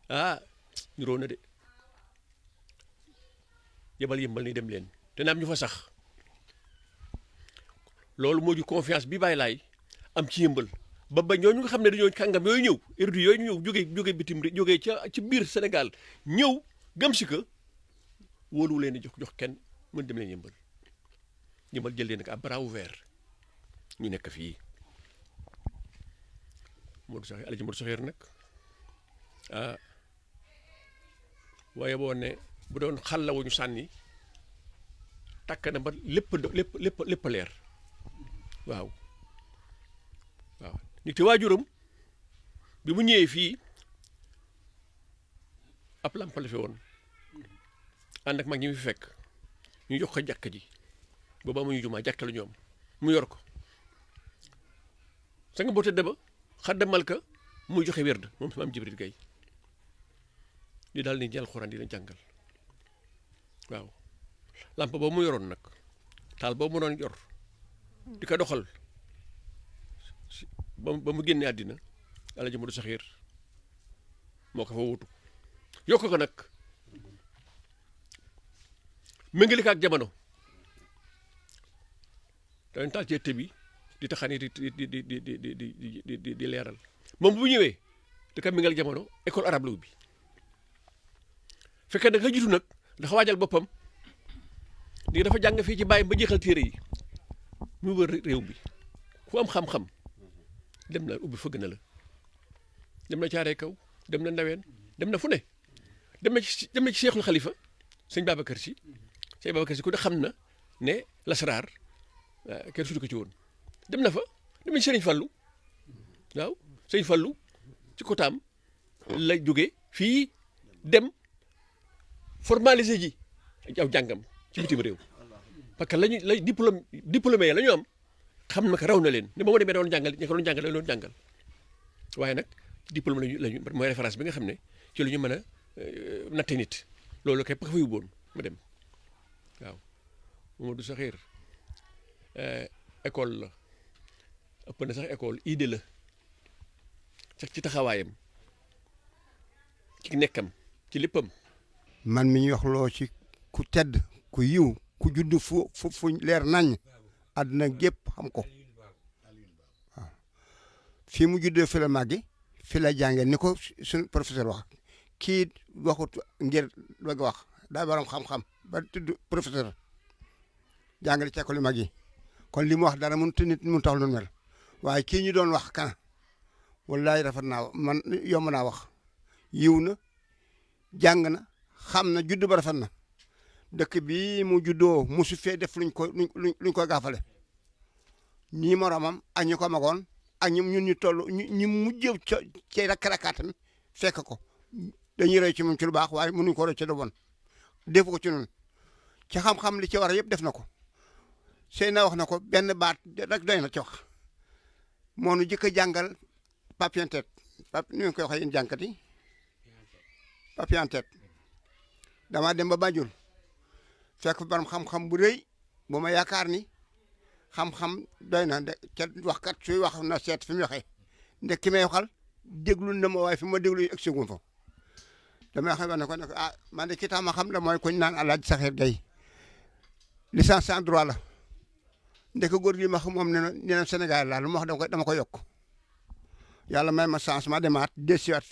ah niroo na de yebal yëmbal ni dem leen te naam ñu fa sax loolu moo ju confiance bi bàyyi laay am ci yëmbal ba ñooñu nga xam ne dañoo kàngam yooyu ñëw érudit yooyu ñëw jóge bitim jógee ci biir Sénégal ñëw gëm si que wóolu leen di jox kenn mën dem leen yëmbal jël leen nag à bras ouvert ñu nekk fii Modou Sakhir Alaaji Modou Sakhir nag ah waaye boo ne bu doon xal la wu ñu sànni takk na ba lépp leer waaw nit te waajuram bi mu ñëwee fii ab lamp la fi woon ànd ak mag ñi fi fekk ñu jox ko jàkka ji booba amuñu jumaa jàkka la ñoom mu yor ko sa nga boo tëdd ba xaddamal ka muy joxe wérd moom si maam Jibril Gay di daal ni jàll xuraan di leen jàngal waaw lamp boobu mu yoroon nag taal boobu mu doon yor di ko doxal ba mu génne àddina Alaaji Modou Sakhir moo ko fa wutu yokk ko nag méngale ko ak jamono dañ taal cee tëbi di taxani di leeral moom bu ñëwee di ko méngale jamono école arabe la ubbi fekkee da nga jiitu nag dafa waajal boppam di dafa jàng fii ci bàyyi ba jeexal téere yi mu wër réew bi ku am xam-xam dem na ubbi fëgg na la dem na caaree kaw dem na ndaween dem na fu ne dem na ci Seexul Xalifa sëñ Babacar Si sëñ Babacar Si ku ne xam na ne lasaraar kenn sutu ko ci woon dem na fa dem na ci Sëriñ Fallu waaw Sëriñ Fallu ci kotaam la jóge fii dem formaliser ji aw jàngam ci bitim réew parce que lay diplômé ya la ñu am xam na ko raw na leen ne ba ma demee doon jàngal ña ko doon jàngal la doon jàngal waaye nag diplôme lañu mooy référence bi nga xam ne ci la ñu mën a natte nit loolu képp ka fa yóbboon mu dem waaw Modou Sakhir école la ëpp na sax école idée la sax ci taxawaayam ci nekkam ci léppam man mi ñu wax loo ci ku tedd ku yiw ku judd fu leer nañ àdduna gépp xam ko waaw fii mu juddoo fi la màggi fi la jàngee ni ko suñu professeur wax kii waxut ngir bëgg wax daa borom xam-xam ba tudd professeur jàngale ci école yu mag yi kon li mu wax dara mënut nit mu tax lu mel waaye kii ñu doon wax kana wallaay rafet naa man yomb naa wax yiw na jàng na xam na judd ba rafet na dëkk bii mu juddoo musu fee def luñ ko gaafale ñii moromam ak ñi ko magoon ak ñun ñu toll ñu mujjee ci rakk-rakkaatam fekk ko dañuy roy ci moom ci lu baax waaye mënuñ ko roy ci lu bon defu ko ci noonu ci xam-xam li ci war yëpp def na ko Seyna wax na ko benn baat rek doy na ci wax moo nu jëkk a jàngal papier-en-tête ni ngeen koy waxee yéen jànkat yi papier-en-tête damaa dem ba Banjul fekk borom xam-xam bu rëy bu ma yaakaar ni xam-xam doy na de ca waxkat suy wax na seet fi mu waxee nde ki may waxal déglu na ma waaye fi ma déglu ak segum fa damay wax ne ko ah man de ki tax ma xam la mooy kuñ naan Alaaji Sakhir Gaye licence en droit la ndek góor gi ma xam moom nee na Sénégal laa lu ma wax dama ko yokk yàlla may ma chance ma demaat desiwaat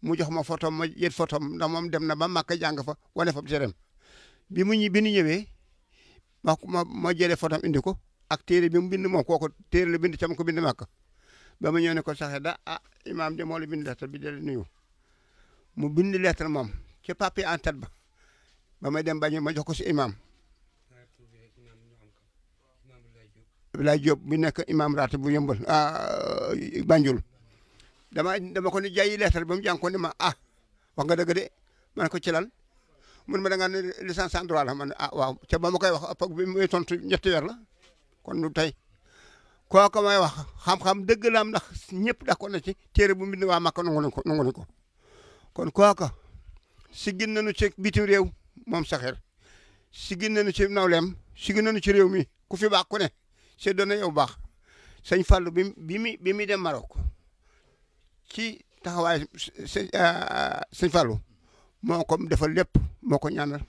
mu jox ma photo ma yët photo ndax moom dem na ba Makka jàng fa wane fa terem bi nu ñëwee ma jëlee photo indi ko ak téere bi mu bind moom kooku téere la bind ca ma ko bind Makka ba ma ñëw ne ko Sakhir da imaam de moo la bind lettre bi de nuyu mu bind lettre moom ca papier-en-tête ba may dem bañu ma jox ko si imaam Abdoulaye Diop bi nekk imaam raate bu yëmbal Banjul dama ko ni jaayi lettre ba mu jàng ko ni ma wax nga dëgg de ma ne ko ci lan mun ma da nga ne licence en droit la man waaw ca ba ma koy wax ëpp bi muy tontu ñetti weer la kon du tey kooku may wax xam-xam dëgg la am ndax ñëpp d'accord na ci téere bu mbind waa Makka nangu nañ ko kon kooka siggin nañu ci bitim réew moom Sakhir siggin nañu ci nawleem siggin nañu ci réew mi ku fi baax ku ne c'est donné yow baax sëñ Fallou bi mi dem Maroc ci taxawaay sëñ Fallou moo ko defal lépp moo ko ñaanal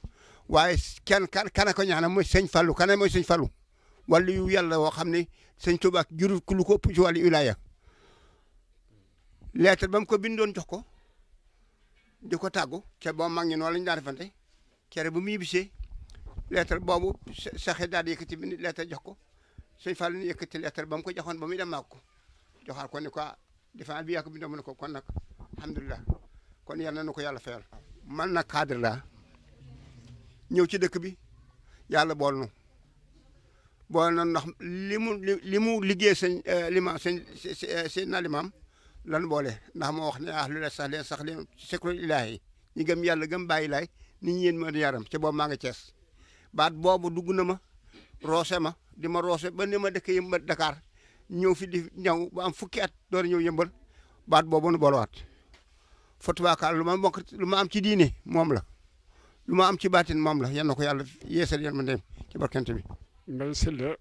waaye kan ko ñaanal mooy sëñ Fallou kan mooy sëñ Fallou wàllu yu yàlla woo xam ne sëñ Tuubaa jurul ku lu ko ëpp ci wàllu wilaya lettre ba mu ko bindoon jox ko di ko tàggu ca boo mag ñi noonu lañu daan defante kere bu mu ñibbisee lettre boobu saxe daal di yëkkati bind lettre jox ko sëñ Fallou ni yëkkati lettre ba mu ko joxoon ba muy dem ko joxaat ko ni ko defaa bi yaa ko bindoo mu ne ko kon nag alhamdulilah kon yal na nu ko yàlla fayal man nag cadre laa ñëw ci dëkk bi yàlla bool nu bool na ndax li mu liggéey sëñ na limaam lan boole ndax moo wax ne lu la sax leen ci sekru ilaahi ñi gëm yàlla gëm bàyyi laay nit ñi yéen ma di yaram ca boobu maa nga Cees baat boobu dugg na ma roose ma di ma roose ba ni ma dëkk yëmbal Dakar ñëw fi di ñëw ba am fukki at door ñëw yëmbal baat boobu nu boolawaat fotubaakaar lu ma am ci diine moom la lu ma am ci baatin moom la yal na ko yàlla yeesal yéen ma dem ci barkante bi Mbay Sylla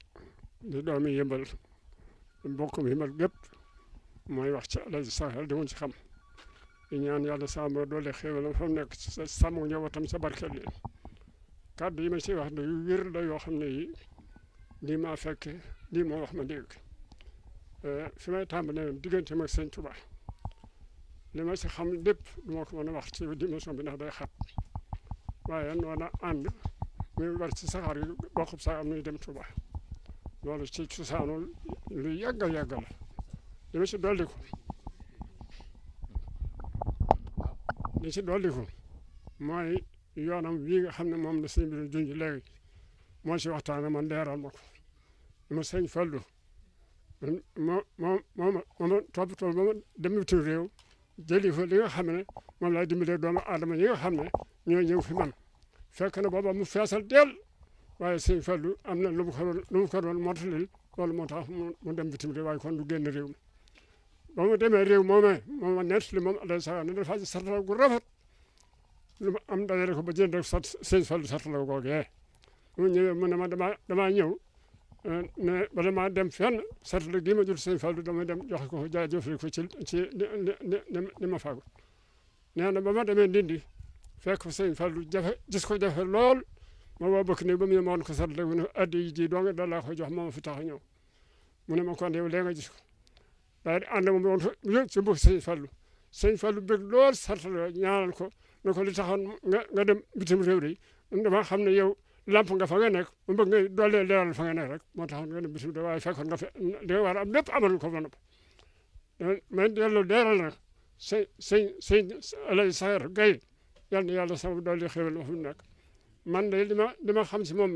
di doomi yëmbal mbokk mi yëmbal gépp mooy wax ci Alaaji Saxir di ci xam di ñaan yàlla sama doole xéewalam fa mu nekk sa sàmm njabootam sa barkeel leen kàddu yi ma ciy wax ne yu wér la yoo xam ne yi lii maa fekke lii moo wax ma dégg fi may tàmbalee diggante mag sëñ Tuubaa li ma si xam lépp du ma ko mën a wax ci dimension bi ndax day xat waaye noonu ànd muy war ci saxaar yi bokkub sax am nuy dem Tuubaa loolu ci cosaanul lu yàgg a yàgg la li ci dolliku mooy yoonam wii nga xam ne moom la sëñ bi junj léegi moo si waxtaane man leeral ma ko ma sëñ Fallu moo toppatoo ba ma dem bitim réew jëli fa li nga xam ne moom laay dimbalee doomu aadama yi nga xam ne ñoo ñëw fi man fekk na booba mu feesal dell waaye sëñ Fallu am na lu mu ko doon motalil loolu moo tax mu dem bitim réew waaye kon du génn réew mi ba mu demee réew moomee moom ma nett li moom Alaaji Saxir ne dafa ci sartal gu rafet lu ma am dajale ko ba jënd rek sëñ Fallu sartal ko googee mu ñëwee mu ne ma damaa ñëw ne bala maa dem fenn sartal gi ma jul sëñ Fallu dama dem joxe ko jaajëfal ko ci li ma fagu nee na ba ma demee Ndindi fekk fa sëñ Fallu gis ko jafe lool ma woo bëkk ne ba mu ne ma woon ko sartal mu ne addi yi ji doo nga dal laa ko jox moo fi tax a ñëw mu ne ma kon yow léegi nga gis ko daal di ànd moom woon yëg ci bëgg sëñ Fallu bëgg lool sartal ñaanal ko ne ko li taxoon nga dem bitim réew de dama xam ne yow lamp nga fa nga nekk mu bëgg nga doolee leeral fa nga nekk rek moo taxoon nga dem bitim réew waaye fekkoon nga fi li nga war a am lépp amal ko ba noppi mais dellu leeral nag sëñ Alaaji Saxir Gaye yal na yàlla sama doole xéwal ma fi mu nekk man de li ma xam si moom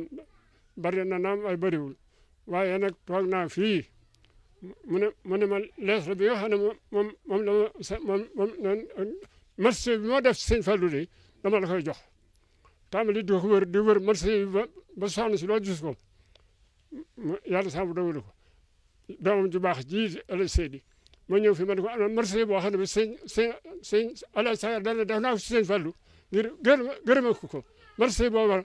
bari na naam ay bëriwul waaye nag toog naa fii mu ne ma lettre bi nga xam ne moom la ma marché bi moo def sëñ Fallu de dama la koy jox tàmbali di ko wër marché bi ba soxna si loolu gis ko yàlla sama dogalu ko doomam ju baax ji Alaaji Seydi ma ñëw fi ma ne ko am na marché boo xam ne bi sëñ Alaaji Saxir dana def naa ko si sëñ Fallu ngir gërëma ko marché booba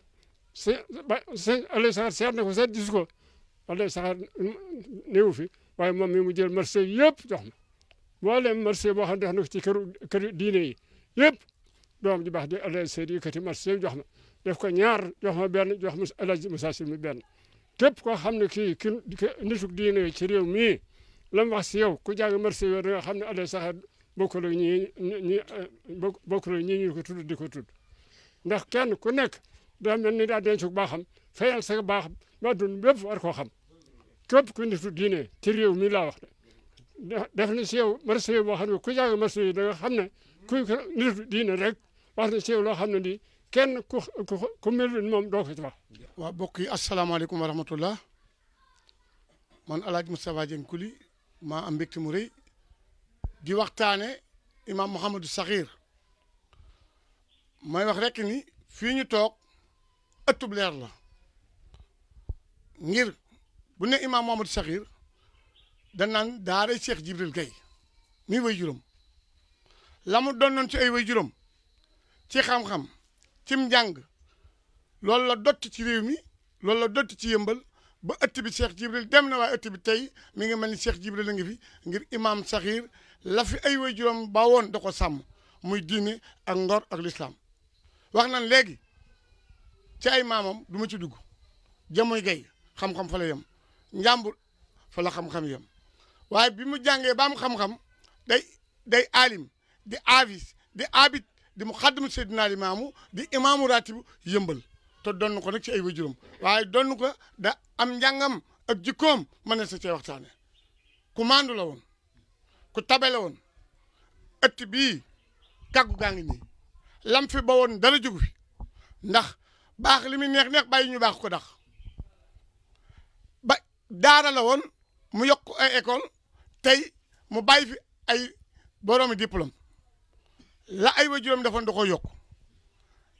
sëñ Alaaji Saxir seet na ko seet gis ko Alaaji Saxir néewu fi waaye moom mi mu jël marché yëpp jox ma mboolem marché boo xam ne def na ko ci këru diine yi yëpp doom ji baax di Alaaji Seydi yëkkati marché jox ma def ko ñaar jox ma benn jox ma Alaaji Musaa Si mi benn képp koo xam ne kii nituk diine ci réew mii la mu wax si yow ku jàng marché yooyu da nga xam ne Alaaji Saxir bokkul ak ñi ñu ko tudd di ko tudd ndax kenn ku nekk daa mel ni daa denc ku baaxam fayal sa baax ba dund bépp war koo xam képp ku nitu diine ci réew mi laa wax de def na si yow marché boo xam ne ku jàng marché yi da nga xam ne kuy nitu diine rek wax na si yow loo xam ne nii kenn ku mel ni moom doo ko ci wax. waaw mbokk yi asalaamaaleykum wa rahmatullah man El Hadj Moustapha Dieng Kuli maa am mbégte mu rëy di waxtaane imam Mouhamadou Saxir may wax rek ni fii ñu toog ëttub leer la ngir bu ne imam Mouhamadou Saxir dañ naan daaray Cheikh Jibril Gaye mi way juróom la mu doon noon ci ay way juróom ci xam-xam cim njàng loolu la dott ci réew mi loolu la dott ci yëmbal ba ëtt bi Cheikh Jibril dem na waaye ëtt bi tey mi ngi mel ni Cheikh Jibril a ngi fi ngir imam Saxiir la fi ay waajuram ba woon da ko sàmm muy diine ak ngor ak lislaam wax nan léegi ci ay maamam du ma ci dugg jamoy gay xam-xam fa la yem njàmbur fa la xam-xam yem waaye bi mu jàngee ba am xam-xam day alim di avis di abid di mu xaddimu seydina limaamu di imaamu ratibu yëmbal te donn ko nag ci ay waajuram waaye donn ko da am njàngam ak jikkoom mën na sa cee waxtaane ku maandu la woon ku tabe la woon ëtt bii kàggu gaa ngi nii lam fi ba woon dara jugu fi ndax baax li muy neex bàyyi ñu baax ko dax ba daara la woon mu yokk ay école tey mu bàyyi fi ay boroomi diplôme la ay waajuram defoon da ko yokk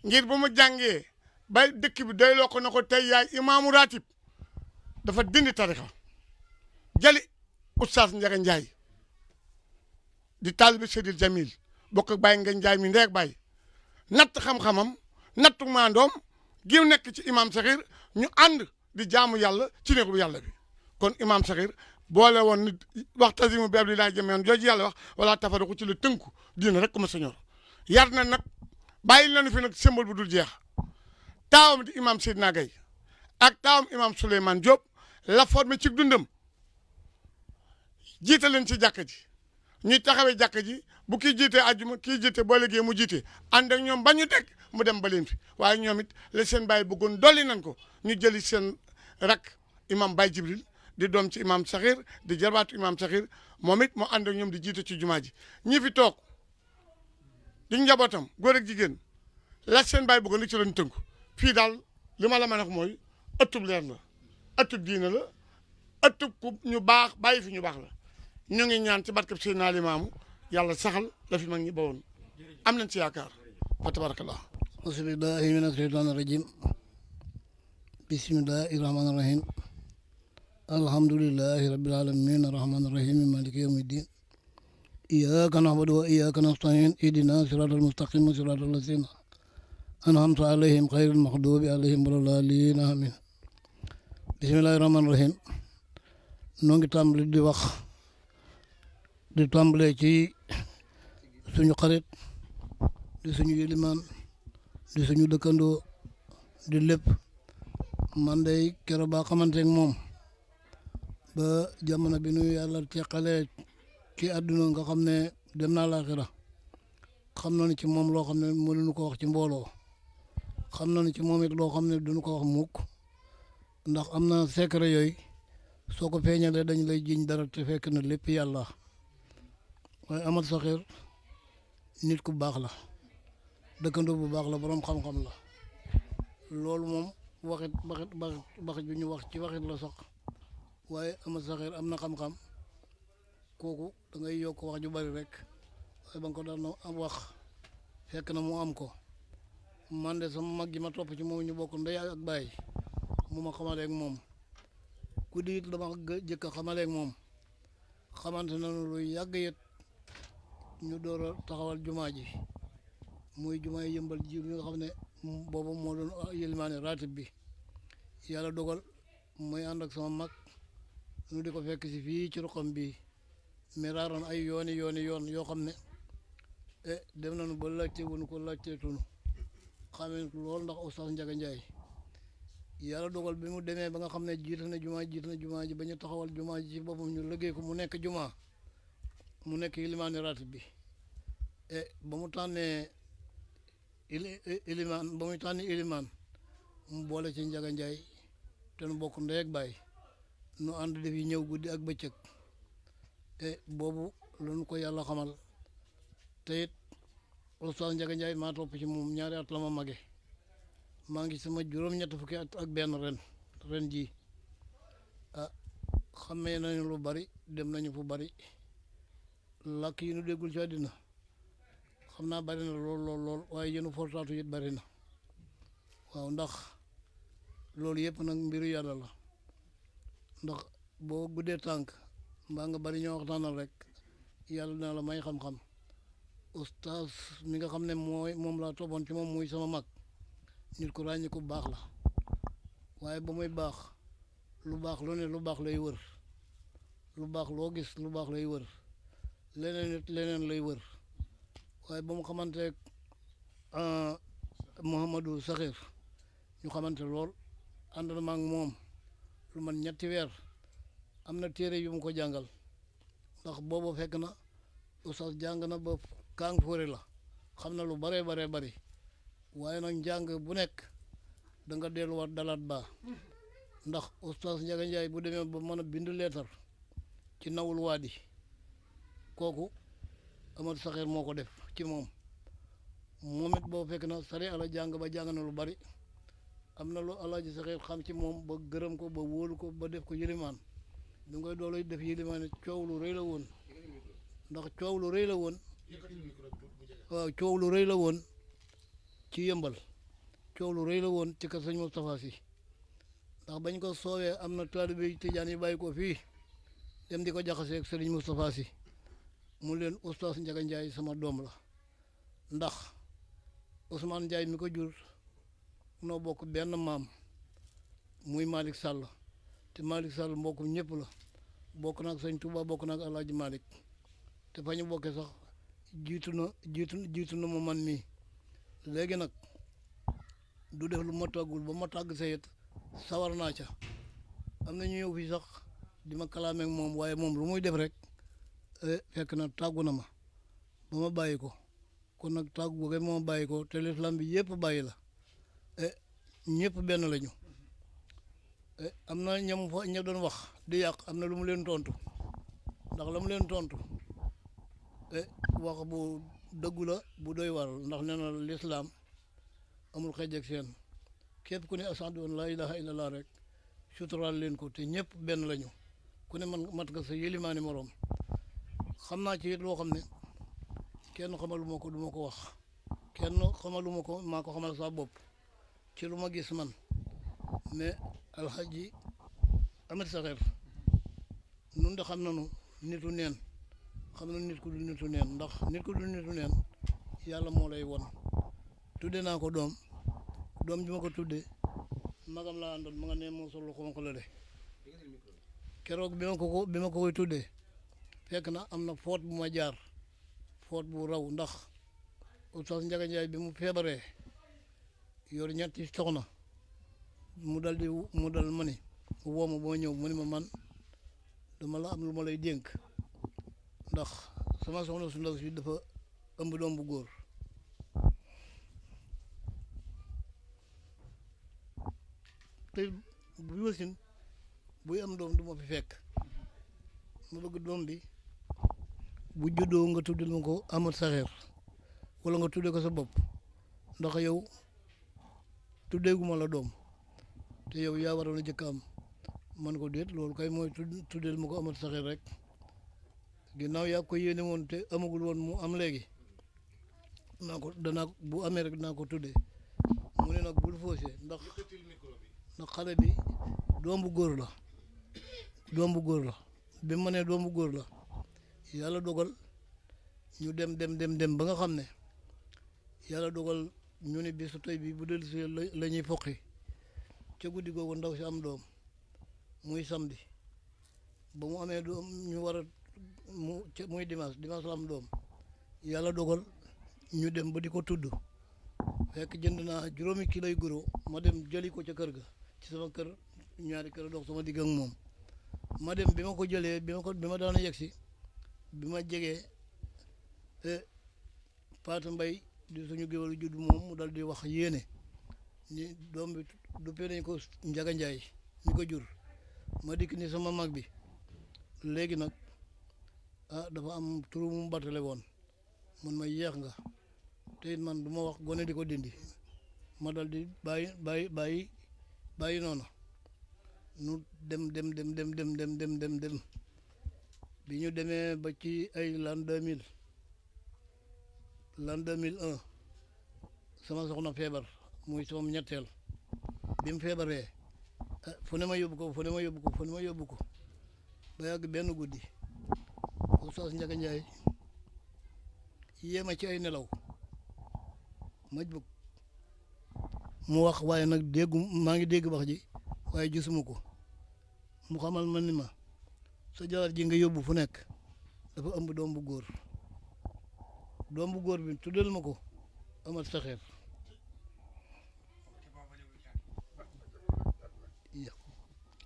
ngir bu mu jàngee ba dëkk bi doy loo ko na ko tey yaay imaamu ratib dafa dindi tarixa jëli oustaz Njaga Njaay di taalibi Seydil Jamil bokk ak Baye nga Njaay mi ndeeg Baye natt xam-xamam nattu maandoom giw nekk ci imam Saxiir ñu ànd di jaamu yàlla ci néegu bu yàlla bi kon imam Saxiir boole woon nit waxtasimu bi hablillahi jamii'an jooju yàlla wax wala tafarraqu ci la tënku diina rek ma sañor yar na nag bàyyi lañu fi nag symbole bu dul jeex taawam di imam Seydina Gaye ak taawam imam Souleymane Diop la formé ci dundam jiite leen ci jàkka ji ñuy taxawee jàkka ji bu kii jiitee àjjuma kii jiite boo léegi mu jiite ànd ak ñoom ba ñu teg mu dem ba leen fi waaye ñoom it la seen bàyyi bëggoon dolli nañ ko ñu jëli seen rak imam Baye Jibril di doom ci imam Saxiir di jarbaatu imam Saxiir moom it moo ànd ak ñoom di jiite ci jumaa ji ñi fi toog di njabootam góor ak jigéen la seen bàyyi bëggoon di ci lañ tënku fii daal li ma la mën a wax mooy ëttub leer la ëttub diine la ëttub ku ñu baax bàyyi fi ñu baax la ñu ngi ñaan ci barkeb Seydina Limaamu yàlla saxal la fi mag ñi bawoon am nañ ci yaakaar fa tabarakallah bismillahi mina sheytaani rajim bismillahi rahmaani rahim alhamdulillahi rabbil alamin arrahmaani rahim maliki yawmi ddin iyyaka na'budu wa iyyaka nasta'in ihdina siratal mustaqim siratal lazina an'amta alayhim ghayril maghdubi alayhim waladdallin amin bismillahi rahmaani rahim noo ngi tàmbali di wax di tàmbalee ci suñu xarit di suñu yilimaan di suñu dëkkandoo di lépp man day keroog ba xamante ak moom ba jamono bi nu yàlla teqalee ci àdduna nga xam ne dem naa laaxira xam na ni ci moom loo xam ne mënuñu ko wax ci mbooloo xam na ni ci moom it loo xam ne duñu ko wax mukk ndax am na secret yooyu soo ko feeñalee dañ lay jiñ dara te fekk na lépp yàlla waaye Amat Saxiir nit ku baax la dëkkandoo bu baax la boroom xam-xam la loolu moom waxit bi ñu wax ci waxit la sax waaye Amat Saxiir am na xam-xam kooku da ngay yokk wax ju bari rek waaye ba nga ko daan am wax fekk na mu am ko man de sama mag gi ma topp ci moom ñu bokk ndey ak baay mu ma xamaleeg moom ku di it dama jëkk a xamaleeg moom xamante nañu lu yàgg yet ñu door a taxawal jumaa ji muy jumaa yi yëmbal ji bi nga xam ne boobu moo doon yëlimaane ratib bi yàlla dogal muy ànd ak sama mag ñu di ko fekk si fii ci ruqam bi miraaran ay yoon yoo xam ne dem nañu ba laajte wuñu ko laajteetunu xamee lool ndax Oustaz Njaga Njaay yàlla dogal bi mu demee ba nga xam ne jiite na jumaa ji ba ñu taxawal jumaa ji ci boppam ñu liggéey ko mu nekk jumaa mu nekk ilimaani ratib bi ba mu tànnee ilimaan ba muy tànni ilimaan mu boole ci Njaga Njaay te nu bokk ndey ak baay nu ànd def yi ñëw guddi ak bëccëg boobu lañu ko yàlla xamal te it Oustaz Njaga Njaay maa topp ci moom ñaari at la ma mage maa ngi sama juróom-ñett fukki at ak benn ren ji xamee nañu lu bari dem nañu fu bari làkk yi nu déggul ci àddina xam naa bari na lool waaye yéenu fortaatu it bari na waaw ndax loolu yëpp nag mbiru yàlla la ndax boo guddee tànk mbaa nga bari ñoo waxtaanal rek yàlla dina la may xam-xam Oustaz mi nga xam ne moom laa toppoon ci moom muy sama mag nit ku ràññi ku baax la waaye ba muy baax lu baax lu ne lu baax lay wër lu baax loo gis lu baax lay wër leneen it leneen lay wër waaye ba mu xamanteeg Mouhamadou Sakhir ñu xamante lool ànd na ma ak moom lu man ñetti weer am na téere yu mu ko jàngal ndax boobu fekk na oustaz jàng na ba kaang fóore la xam na lu bare bare bari waaye nag njàng bu nekk da nga delluwaat dalaat baa ndax oustaz Ndiaga Ndiaye bu demee ba mën a bind leetar ci nawul waadi kooku Amadou Sakhir moo ko def ci moom it boobu fekk na sari ala jàng ba jàng na lu bari am na lu Alaaji Sakhir xam ci moom ba gërëm ko ba wóolu ko ba def ko yilimaan bi ngoy doolu def yilimaan coow lu rëy la woon ndax coow lu rëy la woon waaw coow lu rëy la woon ci yëmbal coow lu rëy la woon ci kër sëñ Moustapha Sy ndax bañ ko soowee am na taalibe tijaan yi bàyyi ko fii dem di ko jaxaseeg sëriñ Moustapha Sy mu leen oustaz Ndiaga Ndiaye sama doom la ndax Ousmane Ndiaye mi ko jur noo bokk benn maam muy Malick Sall te Malick Sall mbokk ñëpp la bokk naag sëñ Touba bokk naag Alaaji Malick te fa ñu bokkee sax jiitu na ma man mii léegi nag du def lu ma tàggul ba ma tàgg sayet sawar naa ca am na ñu ñëw fii sax di ma kalaameeg moom waaye moom lu muy def rek fekk na tàggu na ma ba ma bàyyi ko kon nag tàggu ko ma bàyyi ko te lislam bi yëpp bàyyi la ñëpp benn lañu am na ñam fa ña doon wax di yàq am na lu mu leen tontu ndax la mu leen tontu wax bu dëggu la bu doy waral ndax nee na lislaam amul xeej ak seen képp ku ne ashadu an laa ilaha illallah rek suturaal leen ko te ñëpp benn lañu ku ne man mat nga sa yëlimaani moroom xam naa ci it loo xam ne kenn xamaluma ko du ma ko wax kenn xamaluma ko maa ko xamal sa bopp ci lu ma gis man mais alxaji Amadou Sakhir nun de xam nañu nitu neen xam na nit ku du nitu neen ndax nit ku du nitu neen yàlla moo lay won tudde naa ko doom ji ma ko tudde magam laa àndal ma nga ne moo sol lu xonq la de keroog bi ma ko koy tuddee fekk na am na foot bu ma jaar foot bu raw ndax oustaz Ndiaga Ndiaye bi mu feebaree yor ñetti soxna mu dal ma ni woo ma ba ma ñëw mu ni ma man dama la am lu ma lay dénk ndax sama soxna su ndaw si dafa ëmb doom bu góor te bu wasin buy am doom du ma fi fekk ma bëgg doom bi bu juddoo nga tuddal ma ko Amadou Sakhir wala nga tudde ko sa bopp ndax yow tuddeeguma la doom te yow yaa waroon a jëkk am man ko déet loolu kay mooy tuddeel ma ko Amadou Sakhir rek ginnaaw yaa ko yéene woon te amagul woon mu am léegi danaa bu amee rek dinaa ko tuddee mu ne nag bul foosee ndax xale bi doom bu góor la bi ma nee doom bu góor la yàlla dogal ñu dem ba nga xam ne yàlla dogal ñu ne bisu tey bi bu dellusee la ñuy foqi ca guddi googu ndaw si am doom muy samedi ba mu amee doom ñu war a muy dimanche la am doom yàlla dogal ñu dem ba di ko tudd fekk jënd naa 5 kilos guro ma dem jëli ko ca kër ga ci sama kër ñaari kër dox sama digg ak moom ma dem bi ma ko jëlee bi ma daan yegg si bi ma jegee Paata Mbay di suñu géwélu judd moom mu dal di wax yéene ni doom bi duppee nañ ko Ndiaga Ndiaye mi ko jur ma dikk ni sama mag bi léegi nag dafa am turu mu battale woon man ma yeex nga te it man du ma wax gone di ko dindi ma dal di bàyyi noonu nu dem bi ñu demee ba ci ay l'an 2001 sama soxna feebar muy sama ñetteel bi mu feebaree fu ne ma yóbbu ko ba yàgg benn guddi oustaz Ndiaga Ndiaye yéema ci ay nelaw ma bëgg mu wax waaye nag maa ngi dégg wax ji waaye gisuma ko mu xamal ma ni ma sa jabar ji nga yóbbu fu nekk dafa ëmb doom bu góor bi tuddal ma ko Amat Saxeer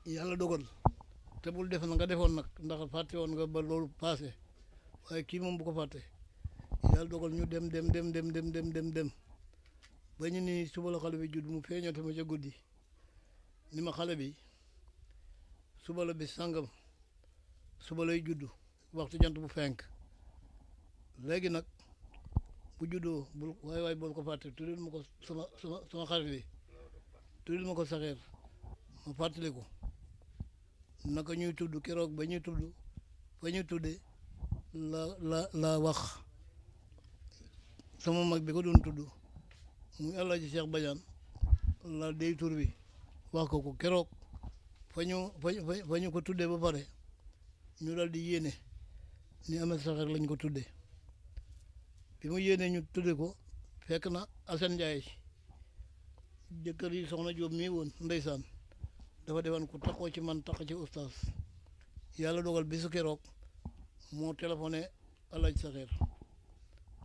yàlla dogal te bul def na nga defoon nag ndax fàtte woon nga ba loolu passé waaye kii moom bu ko fàtte yàlla dogal ñu dem ba ñu ni suba la xale bi judd mu feeñate ma ca guddi ni ma xale bi suba la bis sàngam suba lay judd waxtu jant bu fenk léegi nag bu juddoo bul waay bul ko fàtte tuddil ma ko sama xarit bi tuddil ma ko Saxeer ma fàttali ko naka ñuy tudd keroog ba ñuy tudd fa ñuy tudde la wax sama mag bi ko doon tudd muy Alaaji Cheikh Badiane la dey tur bi wax ko keroog fa ñu ko tuddee ba pare ñu dal di yéene ni Amat Saxeer lañ ko tuddee bi mu yéene ñu tudde ko fekk na Assane Ndiaye jëkkër yi soxna Jóob mii woon ndeysaan dafa defoon ku taxoo ci man tax ci ustaas yàlla dogal bisu keroog moo téléphoné Alaaji Saxeer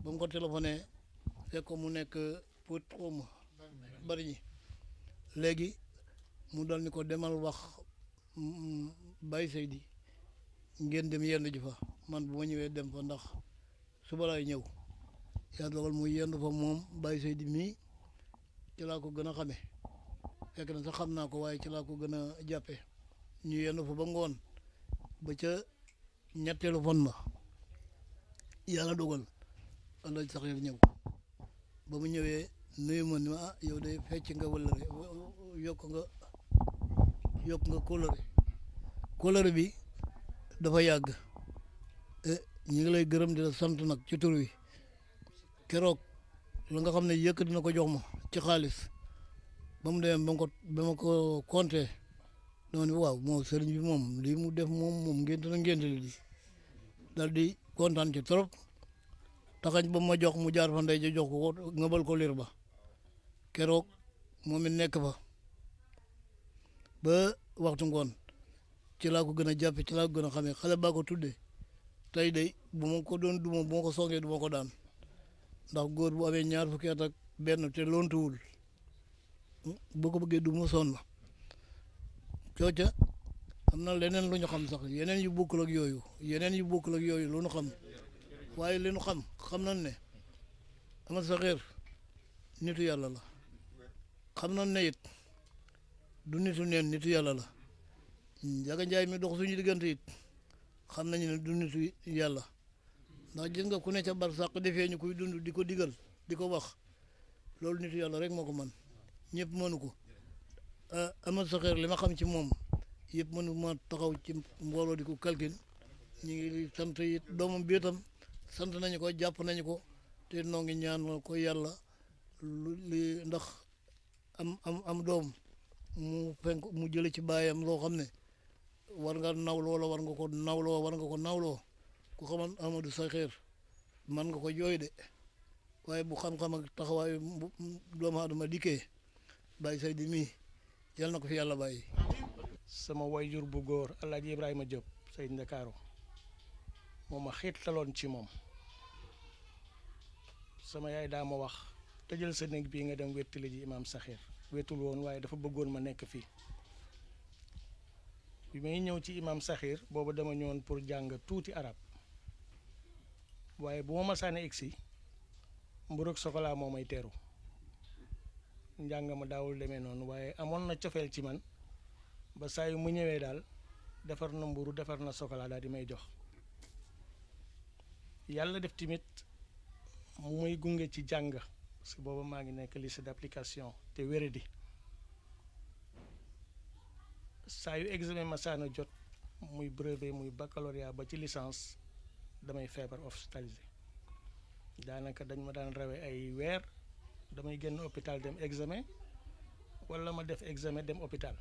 ba mu ko téléphoné fekk ko mu nekk pour xawma bari ñi léegi mu dal ni ko demal wax Baye Seydi ngeen dem yendu ji fa man bu ma ñëwee dem fa ndax suba laay ñëw yàlla dogal mu yendu fa moom Baye Seydi mii ci laa ko gën a xame fekk na sax xam naa ko waaye ci laa ko gën a jàppe ñu yendu fa ba ngoon ba ca ñetteelu fan ma yàlla dogal Alaaji Saxeer ñëw ba mu ñëwee nuyu ma ni ma yow de fecc nga wëllëre yokk nga kóllëre bi dafa yàgg ñu ngi lay gërëm di la sant nag ci tur wi keroog la nga xam ne yëkkati na ko jox ma ci xaalis ba mu demee ba ma ko compté dama ne waaw moo sëriñ bi moom lii mu def moom ngénte li di dal di kontaan ci trop taxañ ba ma jox mu jaar fa ndey ja jox ko ngëbal ko lir ba keroog moom it nekk fa ba waxtu ngoon ci laa ko gën a jàppe ci laa ko gën a xamee xale baa ko tuddee tey day bu ma ko doon duma bu ma ko songee du ma ko daan ndax góor bu amee ñaar fukki at ak benn te loontuwul boo ko bëggee du mu sonn cooca am na leneen lu ñu xam sax yeneen yu bokkul ak yooyu lu ñu xam waaye li ñu xam nañ ne Amat Saxeer nitu yàlla la xam nañ ne it du nitu neen nitu yàlla la Njaga Njaay mi dox suñu diggante it xam nañu ne du nitu yàlla ndax gis nga ku ne ca bar sàq defee ñu koy dund di ko digal di ko wax loolu nitu yàlla rek moo ko man ñëpp mënu ko Amat Saxeer li ma xam ci moom yëpp mënu ma taxaw ci mbooloo di ko calcul ñu ngi sant it doomam bi itam sant nañu ko jàpp nañu ko te noo ngi ñaan ko yàlla li ndax am doom mu jële ci baayam loo xam ne war nga nawloo wala war nga ko nawloo ku xaman Amadou Saxeer man nga ko jooy de waaye bu xam-xam ak taxawaayu doomu aadama dikkee Baye Seydi mii yal na ko fi yàlla bàyyi. sama wayjur bu góor Alaaji Ibrahima Diop Seydi Ndakaaru moo ma xiirtaloon ci moom sama yaay daa ma wax tëjal sa néeg bii nga dem wettali ji Imaam Saxeer wetul woon waaye dafa bëggoon ma nekk fii bi may ñëw ci Imaam Saxeer boobu dama ñëwoon pour jàng tuuti arab waaye bu ma masaane egsi mburoog sokolaa moo may teeru njàng ma daawul demee noonu waaye amoon na cofeel ci man ba saa yu mu ñëwee daal defar na mburu defar na sokolaa daal di may jox yàlla def tamit mu may gunge ci jàng parce que booba maa ngi nekk lycée d'application te wéradi saa yu examen masaana jot muy brevet muy baccalauréat ba ci licence damay feebar hospitalisé daanaka dañ ma daan rawe ay weer damay génn hôpital dem examen wala ma def examen dem hôpital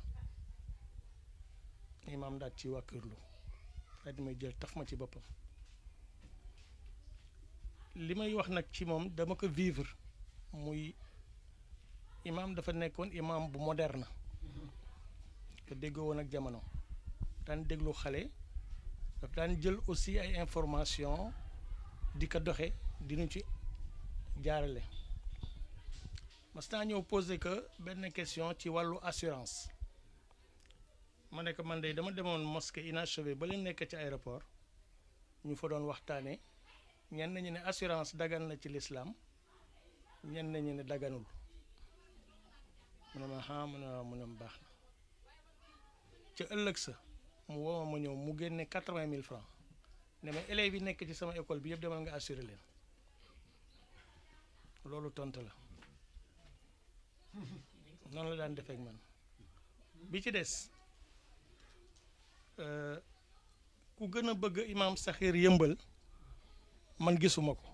imaam daal ci wàkkirlu daal di may jël taf ma ci boppam li may wax nag ci moom dama ko vivre muy imaam dafa nekkoon imaam bu moderne te déggoo woon ak jamono daan déglu xale daf daan jël aussi ay information di ko doxe dinu ci jaarale mas naa ñëw posé que benn question ci wàllu assurance ma ne ko man de dama demoon mosquée inachevé ba leen nekk ci aéroport ñu fa doon waxtaane ñenn ñi ne assurance dagan na ci l'islam ñenn ñi ne daganul mu ne ma mu ne ma baax na ca ëllëg sa mu woo ma ñëw mu génne 80 000 francs ne ma élèves yi nekk ci sama école bi yëpp demal nga assuré leen loolu tontu la noonu la daan defeek man bi ci des ku gën a bëgg imam Sakhir yëmbal man gisuma ko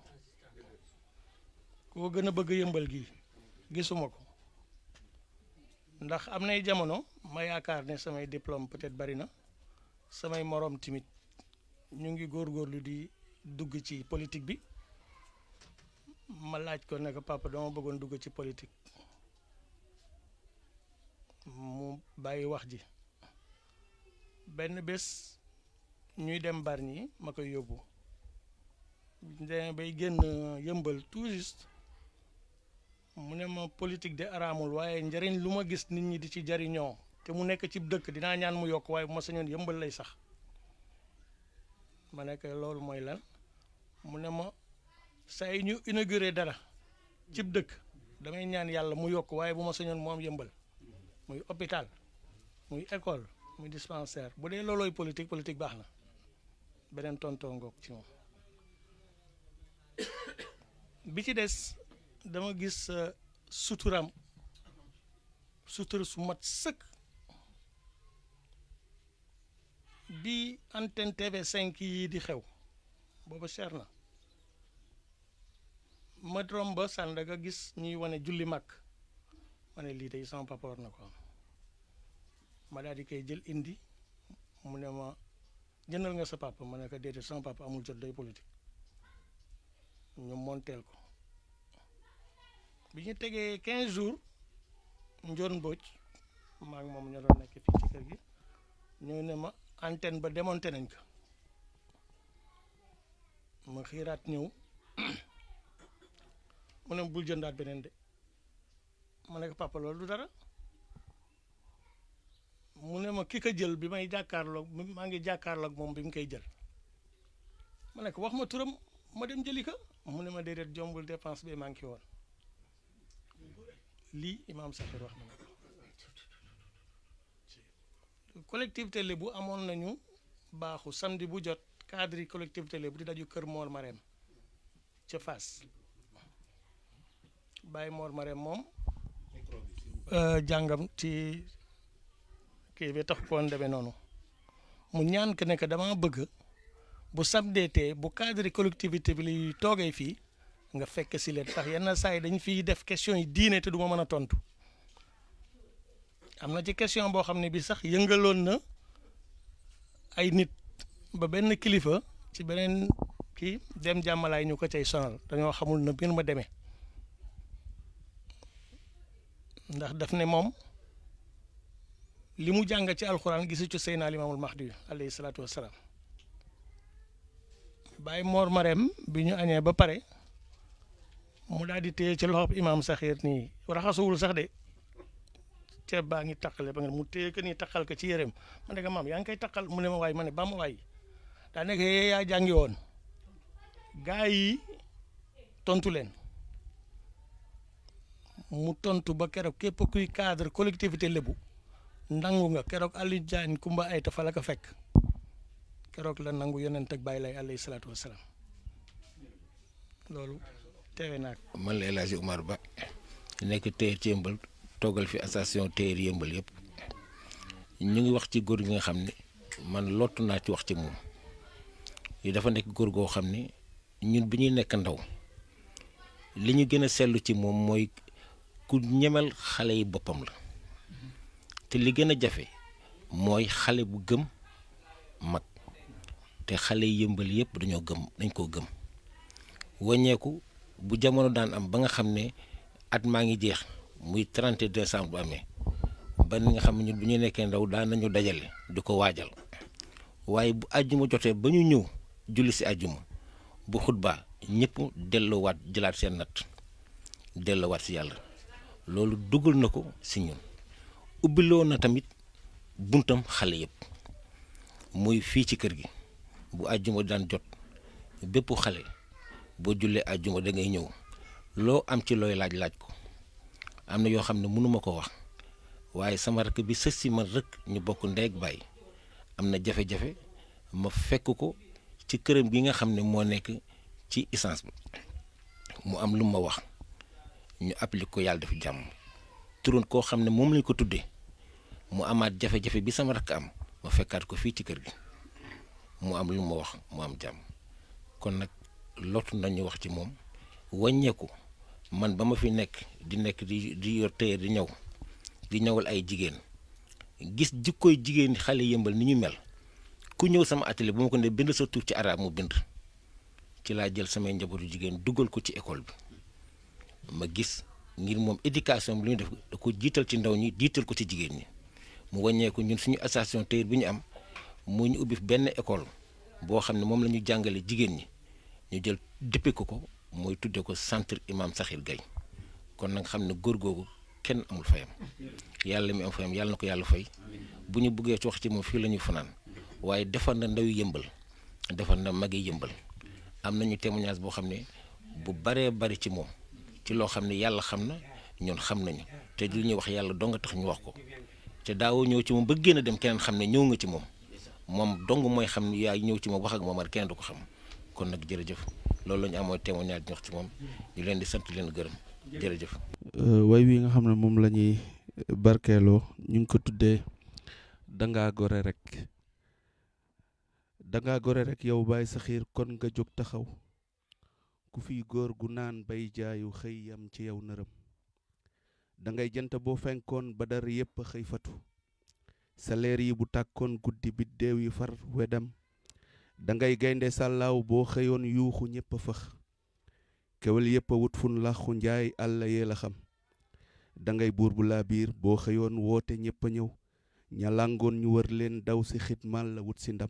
ku ko gën a bëgg yëmbal gi gisuma ko ndax am nay jamono ma yaakaar ne samay diplôme peut-être bari na samay moroom timit ñu ngi góorgóorlu di dugg ci politique bi ma laaj ko ne ko papa dama bëggoon dugg ci politique mu bàyyi wax ji benn bés ñuy dem Bargny ma koy yóbbu bay génn yëmbal tout juste mu ne ma politique de araamul waaye njëriñ lu ma gis nit ñi di ci jariñoo te mu nekk ci dëkk dinaa ñaan mu yokk waaye bu ma sañoon yëmbal lay sax ma nekk loolu mooy lan mu ne ma saa yi ñu inauguré dara cib dëkk damay ñaan yàlla mu yokk waaye bu ma sañoon mu am yëmbal muy hôpital muy école muy dispensaire bu dee loolooy politique politique baax na beneen tontoo ngoog ci moom bi ci des dama gis sutura su mat sëkk bi antenne TV 5 yi di xew booba cher na ma romb ba Sandaga gis ñuy wane julli mag ma ne lii tey sama papa war na ko am ma daal di koy jël indi mu ne ma jëndal nga sa papa ma ne ko déedéet sama papa amul jot day politique ñu monteel ko bi ñu tegee 15 jours njoon Mbodj maa ngi moom ñoo doon nekk fii ci kër gi ñoo ne ma antenne ba démonté nañ ko ma xiiraat ñëw mu ne bul jëndaat beneen de ma ne ko papa loolu du dara mu ne ma ki ko jël bi may jàkkaarloog maa ngi jàkkaarloog moom bi mu koy jël ma ne ko wax ma turam ma dem jëli ko mu ne ma déedéet jombul dépense bi manqué woon lii imam Sakhir wax na ma ko collectivité Lébu amoon nañu baaxu samedi bu jot cadre yi collectivité Lébu di daju kër Mor Marème ca Fass Baye Mor Marème moom jàngam ci kii bi tax koon demee noonu mu ñaan que ne que dama bëgg bu samedi bu cadre collectivité bi li toogee fii nga fekk si leen tax yenn saa yi dañ fiy def question yi diine te du ma mën a tontu am na ci question boo xam ne bi sax yëngaloon na ay nit ba benn kilifa ci beneen kii dem jàmmalaay ñu ko cay sonal dañoo xamul na biir ma demee ndax daf ne moom li mu jàng ci alxuraan gisu ci Seydina Limaamul Mahdi alayhi salaatu wassalaam Baye Mor Marème bi ñu añee ba pare mu daal di téye ci loxob imam Sakhir nii raxasuwul sax de ceeb baa ngi taqale ba nga mu téye ko nii taqal ko ci yéreem ma ne ko maam yaa ngi koy taqal mu ne ma waay ma ne ba ma waay daa nekk yaa jàngi woon gaa yi tontu leen mu tontu ba keroog képp kuy cadre collectivité Lébu nangu nga keroog Aliou Diagne Kumba ay fa la ko fekk keroog la nangu yonent ak Baay Laay alayhi salaatu wassalaam loolu teewe naa ko. man la El Hadji Oumar Ba nekk téer ci yëmbal toogal fi association téer yëmbal yëpp ñu ngi wax ci góor gi nga xam ne man lottu naa ci wax ci moom yi dafa nekk góor goo xam ne ñun bi ñuy nekk ndaw li ñu gën a seetlu ci moom mooy ku ñemel xale yi boppam la te li gën a jafe mooy xale bu gëm mag te xale yi yëmbal yëpp dañ koo gëm wàññeeku bu jamono daan am ba nga xam ne at maa ngi jeex muy 31 décembre bu amee ba nga xam ne ñun bu ñu nekkee ndaw daan nañu dajale di ko waajal waaye bu àjjuma jotee ba ñu ñëw julli si àjjuma bu xutbaa ñëpp delloowaat jëlaat seen natt delloowaat si yàlla loolu dugal na ko si ñun ubbiloo na tamit buntam xale yëpp muy fii ci kër gi bu àjjuma daan jot bépp xale boo jullee àjjuma da ngay ñëw loo am ci looy laaj ko am na yoo xam ne mënuma ko wax waaye sama rakk bi sës si man rek ñu bokk ndeeg baay am na jafe-jafe ma fekk ko ci këram gi nga xam ne moo nekk ci essence bi mu am lu ma wax ñu appliqué ko yàlla def jàmm turoon koo xam ne moom lañ ko tuddee mu amaat jafe-jafe bi sama rakk am ma fekkaat ko fii ci kër gi mu am lu ma wax mu am jàmm kon nag lottu nañu wax ci moom wàññeeku man ba ma fi nekk di yor téye di ñëw di ñëwal ay jigéen gis jikkooy jigéen xale yëmbal ni ñu mel ku ñëw sama atelier bu ma ko ne bind sa tur ci arab mu bind ci laa jël samay njabootu jigéen dugal ko ci école bi ma gis ngir moom éducation bi lu ñu def da ko jiital ci ndaw ñi jiital ko ci jigéen ñi mu wàññeeku ñun suñu association tailleur bi ñu am mu ñu ubbi benn école boo xam ne moom la ñu jàngale jigéen ñi ñu jël dëppe ko mooy tudde ko centre Imam Sakhir Gaye kon nag xam ne góor googu kenn amul fayam yàlla mi am fayam yàlla na ko yàlla fay bu ñu bëggee ci wax ci moom fii la ñuy fanaan waaye defar na ndaw yëmbal defar na mag yi yëmbal am nañu témoignage boo xam ne bu baree bari ci moom ci loo xam ne yàlla xam na ñun xam nañu te lu ñuy wax yàlla dong nga tax ñu wax ko te daawoo ñëw ci moom ba génn dem keneen xam ne ñëw nga ci moom dong mooy xam ne yaa ñëw ci moom wax ak moom keneen du ko xam kon nag jërëjëf loolu la ñu amoo témoignage ñu wax ci moom ñu leen di sant leen gërëm jërëjëf. way wi nga xam ne moom la ñuy barkeeloo ñu ngi ko tuddee dangaa gore rek yow Baye Sakhir kon nga jóg taxaw ku fi góor gu naan bay jaayu xëy yam ci yow nërëm dangay jant boo fenkoon ba dara yépp a xëy fatu sa leer yi bu tàkkoon guddi biddéew yi far wedam dangay gaynde sàllaaw boo xëyoon yuuxu ñépp a fëx kewel yépp a wut fun làqu njaay àlla yee la xam dangay buur bu laa biir boo xëyoon woote ñépp a ñëw ña làngoon ñu wër leen daw si xitmaal la wut si ndam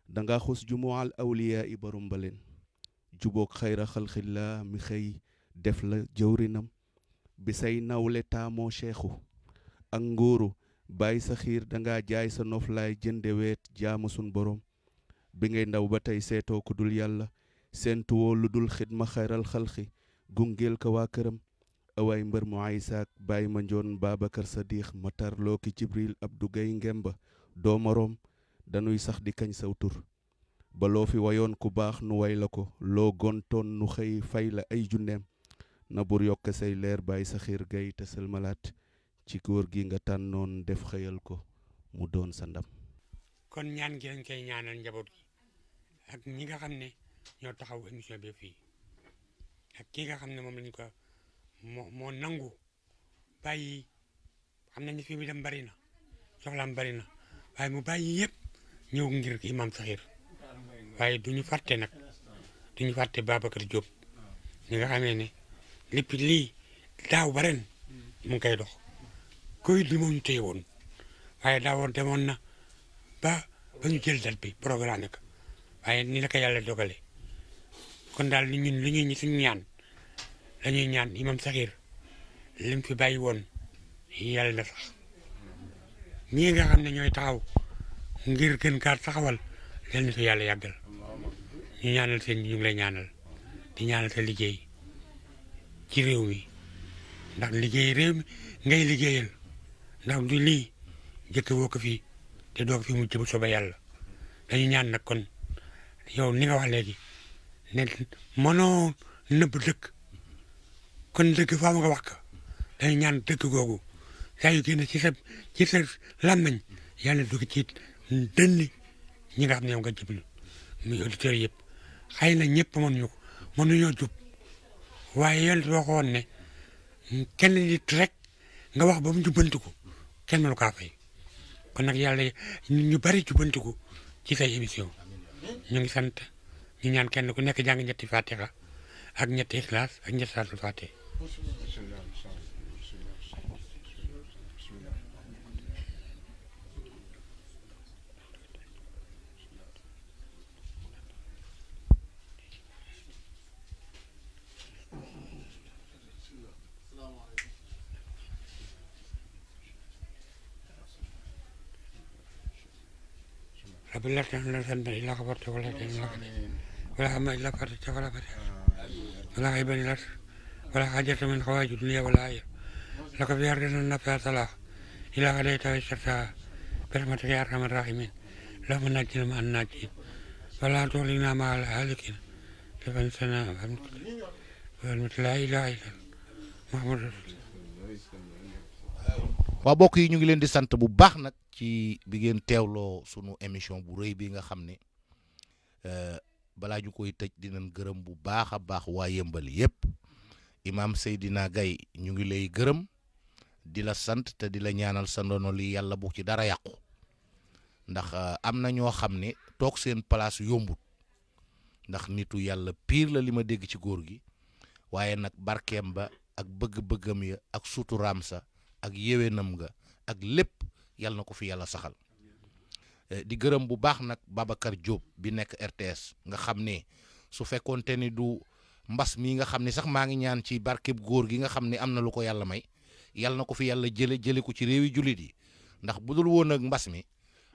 danga xus jumual awliyaa i borom ba leen juboog xayra xalxillaa mi xëy def la jëwrinam bi say nawle taamoo cheikhu ak nguuru Baye Sakhir danga jaay sa noflaay jënde weet jaamu sun borom bi ngay ndaw ba tey seetoo ku dul yàlla seentuwoo lu dul xidma xayral xalxi gungeel ka waa këram awaay mbër mu aysaak Baye Mandione Babacar Sadiq Matar Looki Jibril Abdou Gay Ngemba doo moroom dañuy sax di kañ saw tur ba loo fi wayoon ku baax nu way la ko loo gontoon nu xëy fay la ay junneem na bur yokk say leer Baye Sakhir Gaye te sëlmalaat ci góor gi nga tànnoon def xëyal ko mu doon sa ndam. kon ñaan gi lañ koy ñaanal njaboot gi ak ñi nga xam ne ñoo taxaw émission bi fii ak ki nga xam ne moom lañ ko moo nangu bàyyi xam nañ ne fii bi dem bari na soxlaam bari na waaye mu bàyyi yëpp ñëw ngir Imam Sakhir waaye duñu fàtte nag duñu fàtte Babacar Diop ñi nga xamee ne lépp lii daaw ba ren mu ngi koy dox Covid bi moo ñu téye woon waaye daawoon demoon na ba ñu jël date bi programme ko waaye ni la ko yàlla dogale kon daal li ñun li ñuy suñu ñaan dañuy ñaan Imam Sakhir lim fi bàyyi woon yàlla na sax ñii nga xam ne ñooy taxaw ngir gën kaa taxawal leen na fi yàlla yàggal ñu ñaanal seen ñu ngi lay ñaanal di ñaanal sa liggéey ci réew mi ndax liggéey réew mi ngay liggéeyal ndax du lii jëkk woo ko fii te doo ko fi mujj bu soobee yàlla dañu ñaan nag kon yow ni nga wax léegi ne mënoo nëbb dëkk kon dëgg faaw nga wax ko dañu ñaan dëgg googu saa yu génn ci sa làmmiñ yàlla dugg ci dënn ñi nga xam ne yow nga jublu muy auditeurs yëpp xëy na ñëpp mënuñoo jub waaye yàlla waxoon ne kenn nit rek nga wax ba mu jubbantiku kenn mënu kaa fay kon nag yàlla ñu bari jubbantiku ci say émission ñu ngi sant ñu ñaan kenn ku nekk jàng ñetti fatiha ak ñetti ixlaas ak ñetti salaatul fatiha رب لا تحمل ذنبا إلا غفرته ولا دينا إلا قضيته ولا هما إلا فرجته ولا فتحته ولا غيبا إلا ولا حاجة من حوائج الدنيا والآخرة لك فيها رضا النفس صلاح إلى غديتها ويسرتها برحمتك يا أرحم الراحمين اللهم نجنا مع الناجين ولا تغلقنا مع الهالكين فانسنا وفهمت لا إله إلا محمد رسول waa mbokk yi ñu ngi leen di sant bu baax nag ci bi ngeen teewloo sunu émission bu rëy bi nga xam ne balaa ñu koy tëj dinañ gërëm bu baax a baax waa Yëmbal yépp Imam Seydina Gaye ñu ngi lay gërëm di la sant te di la ñaanal sa ndono li yàlla bu ci dara yàqu ndax am na ñoo xam ne toog seen place yombut ndax nitu yàlla piir la li ma dégg ci góor gi waaye nag barkeem ba ak bëgg-bëggam ya ak suturaam sa ak yéwénam nga ak lépp yàlla na ko fi yàlla saxal di gërëm bu baax nag Babacar Diop bi nekk RTS nga xam ne su fekkoonte ni du mbas mii nga xam ne sax maa ngi ñaan ci barkeb góor gi nga xam ne am na lu ko yàlla may yàlla na ko fi yàlla jële ko ci réewi jullit yi ndax bu dul woon ak mbas mi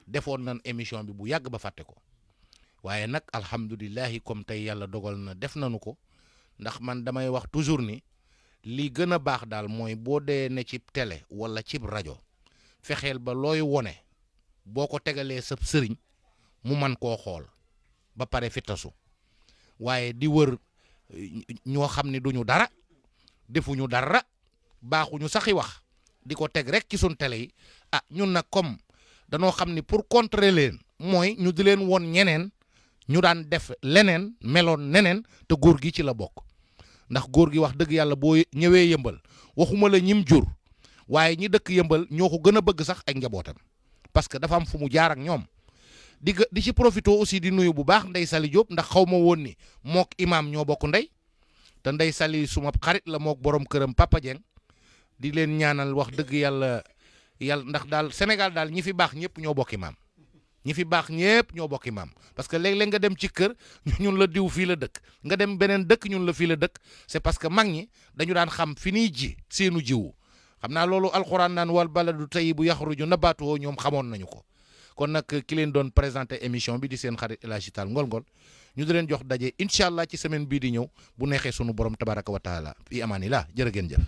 defoon nañ émission bi bu yàgg ba fàtte ko waaye nag alhamdulilahi comme tey yàlla dogal na def nañu ko ndax man damay wax toujours ni li gën a baax daal mooy boo dee ne ci télé wala cib rajo fexeel ba looy wone boo ko tegalee sa sëriñ mu man koo xool ba pare fi tasu waaye di wër ñoo xam ne duñu dara defuñu dara baaxuñu saxi wax di ko teg rek ci sun télé yi ah ñun nag comme danoo xam ni pour contrer leen mooy ñu di leen won ñeneen ñu daan def leneen meloon neneen te góor gi ci la bokk ndax góor gi wax dëgg yàlla boo ñëwee Yëmbal waxuma la ñim jur waaye ñi dëkk Yëmbal ñoo ko gën a bëgg sax ak njabootam parce que dafa am fu mu jaar ak ñoom di ci profité aussi di nuyu bu baax Ndey Sali Diop ndax xaw ma woon ni mook imam ñoo bokk ndey te Ndey Sali suma xarit la mook borom këram Papa Dieng di leen ñaanal wax dëgg yàlla ndax daal Sénégal daal ñi fi baax ñëpp ñoo bokk imam ñi fi baax ñëpp ñoo bokk imam parce que léeg-léeg nga dem ci kër ñun la diw fii la dëkk nga dem beneen dëkk ñun la fii la dëkk c'est parce que mag ñi dañu daan xam fi ñuy ji seenu jiwu xam naa loolu alxuraan naan wal baladu tayyibu yaxruju nabaatuhu ñoom xamoon nañu ko kon nag ki leen doon présenté émission bi di seen xarit El Hadji Tall Ngol Ngol ñu di leen jox daje incha allah ci semaine bii di ñëw bu neexee sunu borom tabaraka wa taala fi amaanillah jërë ngeen jëf